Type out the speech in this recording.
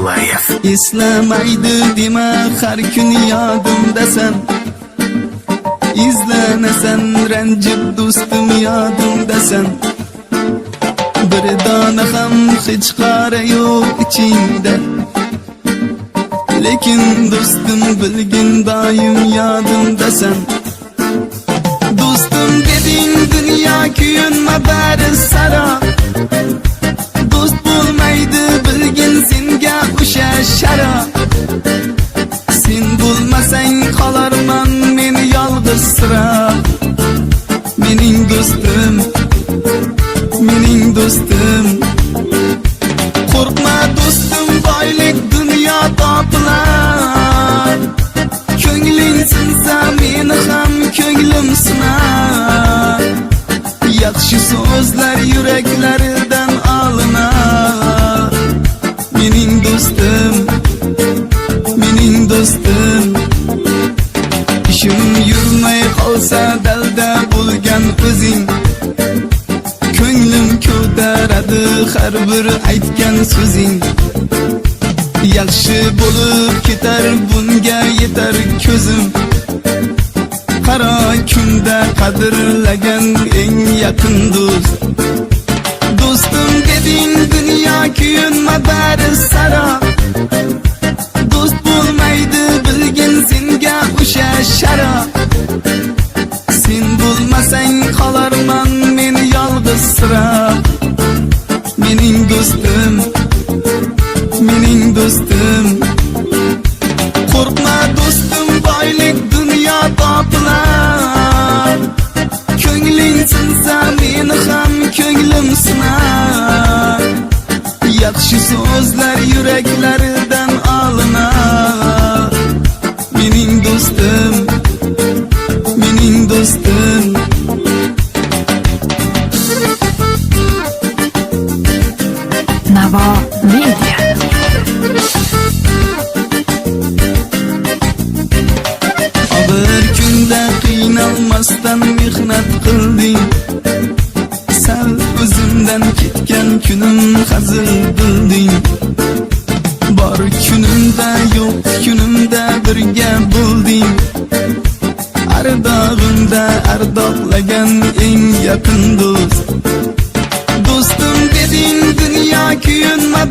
Abdullayev. Eslamaydi dema har kun yodimdasan. İzlanasan ranjib do'stim yodimdasan. Bir dona ham hech qora yo'q ichingda. Lekin do'stim bilgin doim yodimdasan. Do'stim deding dunyo kuyunma bari saro. Do'st bo'lmaydi bilgin senga o'sha sharo. Sen bo'lmasang qolarman men yolg'iz sira. Mening do'stim, mening do'stim. Qo'rqma do'stim, boylik dunyo topilar. Ko'ngling sinsa meni ham ko'nglim sinar. Yaxshi so'zlar yuraklaridan olinar. Mening do'stim, mening do'stim. Ishim yurmay qolsa dalda bo'lgan o'zing. Ko'nglim ko'taradi har bir aytgan so'zing. Yaxshi bo'lib ketar bunga yetar ko'zim. Qaro kunda qadrlagan eng yaqin do'st. Do'stim deding dunyo kuyunma bari saro. Do'st bo'lmaydi bilgin senga o'sha sharo. Sen bo'lmasang qolarman men yolg'iz sira. Mening do'stim, mening do'stim. Qo'rqma do'stim, boylik dunyo topilar. Ko'ngling sinsa meni ham ko'nglim sinar. Yaxshi so'zlar yuraklaridan olinar. Mening do'stim, mening do'stim. Navo Media. Bir kunda qiynalmasdan mehnat qilding. Sal o'zimdan ketgan kunim hazil bilding. Bor kunimda yo'q kunimda birga bo'lding. Ardog'imda ardoqlagan eng yaqin do'st. Do'stim deding dunyo kuyunma